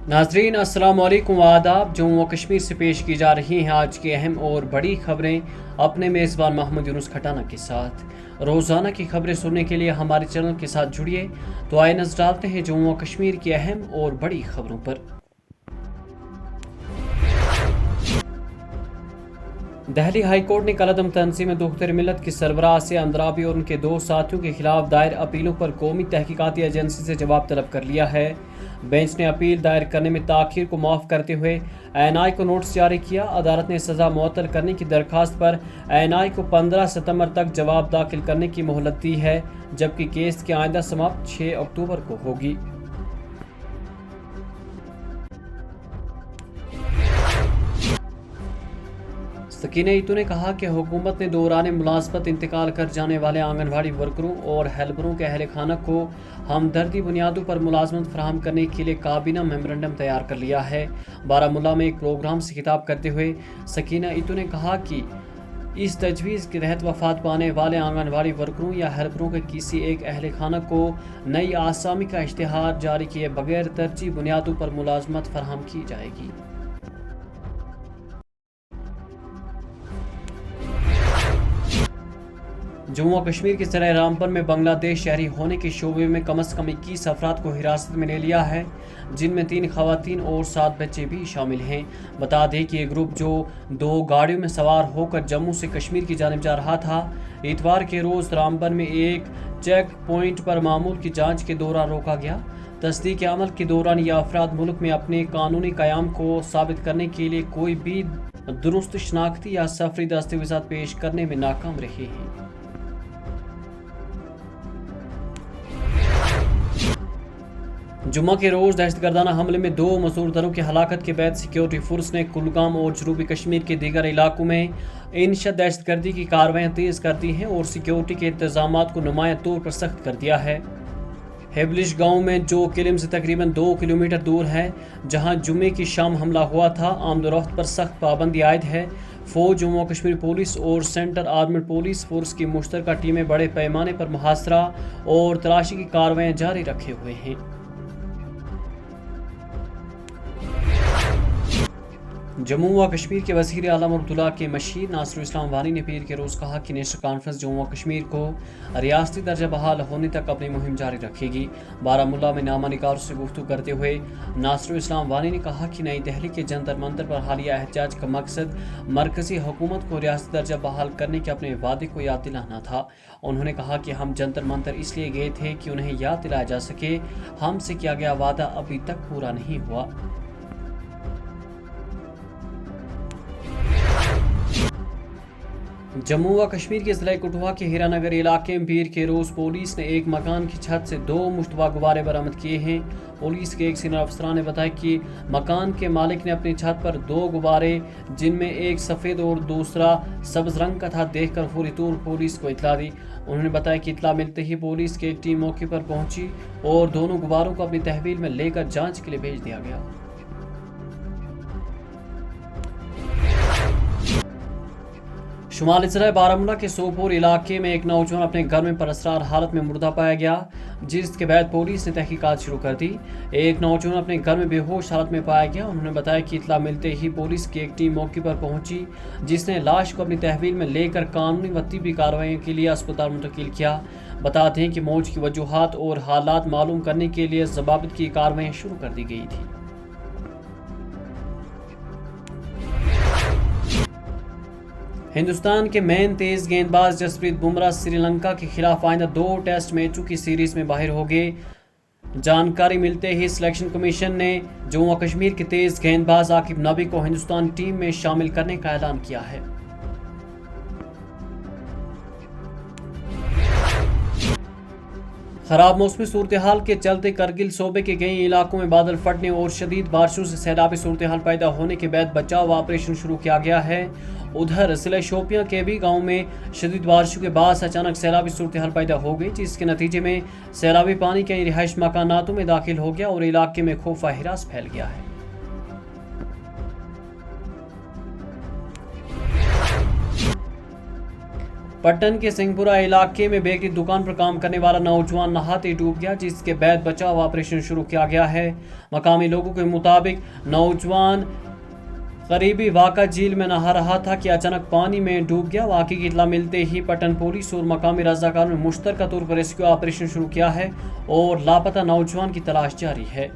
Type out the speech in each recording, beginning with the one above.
नाजरीन अस्सलाम वालेकुम आदाब। जम्मू व कश्मीर से पेश की जा रही हैं आज की अहम और बड़ी खबरें अपने मेज़बान मोहम्मद यूनुस खटाना के साथ। रोज़ाना की खबरें सुनने के लिए हमारे चैनल के साथ जुड़िए। तो आइए नज़र डालते हैं जम्मू व कश्मीर की अहम और बड़ी खबरों पर। दिल्ली हाई कोर्ट ने कलअदम तंजीम दुख्तर मिलत की सरबराह से अंद्राबी और उनके दो साथियों के खिलाफ दायर अपीलों पर कौमी तहकीकाती एजेंसी से जवाब तलब कर लिया है। बेंच ने अपील दायर करने में ताखीर को माफ़ करते हुए एएनआई को नोटिस जारी किया। अदालत ने सज़ा मुअत्तल करने की दरखास्त पर एएनआई को 15 सितंबर तक जवाब दाखिल करने की मोहलत दी है, जबकि केस की आइंदा समाप्त 6 अक्टूबर को होगी। सकीना ईतू ने कहा कि हुकूमत ने दौरान मुलाजमत इंतकाल कर जाने वाले आंगनवाड़ी वर्करों और हेल्परों के अहल खाना को हमदर्दी बुनियादों पर मुलाजमत फराहम करने के लिए काबीना मेमोरेंडम तैयार कर लिया है। बारामूला में एक प्रोग्राम से खिताब करते हुए सकीना ईतू ने कहा कि इस तजवीज़ के तहत वफात पाने वाले आंगनवाड़ी वर्करों या हेल्परों के किसी एक अहल खाना को नई आसामी का इश्तिहार जारी किए बगैर तरजीह बुनियादों पर मुलाजमत फराहम की जाएगी। जम्मू कश्मीर के ज़िला रामबन में बांग्लादेश शहरी होने के शोबे में कम से कम 21 अफराद को हिरासत में ले लिया है, जिनमें 3 खवातीन और 7 बच्चे भी शामिल हैं। बता दें कि ये ग्रुप जो 2 गाड़ियों में सवार होकर जम्मू से कश्मीर की जानिब जा रहा था, इतवार के रोज़ रामबन में एक चेक पॉइंट पर मामूल की जाँच के दौरान रोका गया। तस्दीक अमल के दौरान ये अफराद मुल्क में अपने कानूनी क़याम को साबित करने के लिए कोई भी दुरुस्त शनाख्ती या सफरी दस्तावेज़ात पेश करने में नाकाम रहे हैं। जुम्मा के रोज़ दहशतगर्दाना हमले में 2 मसूर दरों की हलाकत के बाद सिक्योरिटी फोर्स ने कुलगाम और जनूबी कश्मीर के दीगर इलाकों में इंशद दहशतगर्दी की कार्रवाइयाँ तेज़ कर दी हैं और सिक्योरिटी के इंतजाम को नुमाया तौर पर सख्त कर दिया है। हेबलिश गांव में जो किलम से तकरीबन 2 किलोमीटर दूर है, जहां जुम्मे की शाम हमला हुआ था, आमदोरफ्त पर सख्त पाबंदी आयद है। फौज, जम्मू कश्मीर पुलिस और सेंटर आर्मड पुलिस फोर्स की मुश्तरका टीमें बड़े पैमाने पर मुहासरा और तलाशी की कार्रवाइयाँ जारी रखे हुए हैं। जम्मू व कश्मीर के वज़ीर आलम अब्दुल्ला के मशीर नासिर इस्लाम वानी ने पीर के रोज़ कहा कि नेशनल कॉन्फ्रेंस जम्मू व कश्मीर को रियासती दर्जा बहाल होने तक अपनी मुहिम जारी रखेगी। बारामूला में नामा निगारों से गुफ्तगू करते हुए नासिर इस्लाम वानी ने कहा कि नई दिल्ली के जंतर मंतर पर हालिया एहतजाज का मकसद मरकजी हुकूमत को रियासती दर्जा बहाल करने के अपने वादे को याद दिलाना था। उन्होंने कहा कि हम जंतर मंतर इसलिए गए थे कि उन्हें याद दिलाया जा सके हमसे किया गया वादा अभी तक पूरा नहीं हुआ। जम्मू व कश्मीर के ज़िला कठुआ के हीरानगर इलाके में पीर के रोज़ पुलिस ने एक मकान की छत से 2 मुश्तबा गुब्बारे बरामद किए हैं। पुलिस के एक सीनियर अफसर ने बताया कि मकान के मालिक ने अपनी छत पर 2 गुब्बारे, जिनमें एक सफ़ेद और दूसरा सब्ज़ रंग का था, देखकर फौरी तौर पुलिस को इतला दी। उन्होंने बताया कि इतला मिलते ही पुलिस की एक टीम मौके पर पहुंची और दोनों गुब्बारों को अपनी तहवील में लेकर जाँच के लिए भेज दिया गया। शुमाली ज़िला बारामूला के सोपोर इलाके में एक नौजवान अपने घर में परअसरार हालत में मुर्दा पाया गया, जिसके बाद पुलिस ने तहकीकात शुरू कर दी। एक नौजवान अपने घर में बेहोश हालत में पाया गया। उन्होंने बताया कि इतला मिलते ही पुलिस की एक टीम मौके पर पहुंची, जिसने लाश को अपनी तहवील में लेकर कानूनी व तिब्बी कार्रवाई के लिए अस्पताल मुंतकिल किया। बता दें कि मौत की वजूहात और हालात मालूम करने के लिए ज़बाबित की कार्रवाई शुरू कर दी गई थी। हिंदुस्तान के मेन तेज गेंदबाज जसप्रीत बुमराह श्रीलंका के खिलाफ आइंदा 2 टेस्ट मैचों की सीरीज में बाहर हो गए। जानकारी मिलते ही सिलेक्शन कमीशन ने जम्मू व कश्मीर के तेज गेंदबाज आकिब नबी को हिंदुस्तान टीम में शामिल करने का ऐलान किया है। खराब मौसमी सूरत हाल के चलते करगिल सूबे के कई इलाकों में बादल फटने और शदीद बारिशों से सैलाबी सूरत हाल पैदा होने के बाद बचाव ऑपरेशन शुरू किया गया है। उधर जिला शोपियां के भी गांव में शदीद बारिशों के बाद अचानक सैलाबी सूरत हाल पैदा हो गई, जिसके नतीजे में सैलाबी पानी कई रिहाइश मकानातों में दाखिल हो गया और इलाके में खौफ हिरास फैल गया है। पट्टन के सिंहपुरा इलाके में बेकरी दुकान पर काम करने वाला नौजवान नहाते डूब गया, जिसके बाद बचाव ऑपरेशन शुरू किया गया है। मकामी लोगों के मुताबिक नौजवान करीबी वाका झील में नहा रहा था कि अचानक पानी में डूब गया। वाकई की इत्तला मिलते ही पट्टन पुलिस और मकामी रजाकारों ने मुश्तरका तौर पर रेस्क्यू ऑपरेशन शुरू किया है और लापता नौजवान की तलाश जारी है।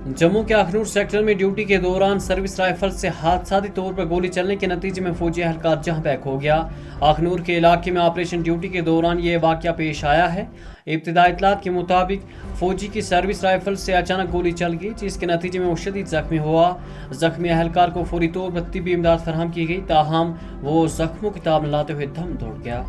जम्मू के अखनूर सेक्टर में ड्यूटी के दौरान सर्विस राइफल से हादसाती तौर पर गोली चलने के नतीजे में फौजी एहलकार जहां बैक हो गया। अखनूर के इलाके में ऑपरेशन ड्यूटी के दौरान ये वाकया पेश आया है। इब्तिदाई इत्तलात के मुताबिक फौजी की सर्विस राइफल से अचानक गोली चल गई, जिसके नतीजे में वो शदीद जख्मी हुआ। जख्मी एहलकार को फौरी तौर पर तिब्बी इमदाद फराहम की गई, ताहम वो जख्मों की ताब लाते हुए दम तोड़ गया।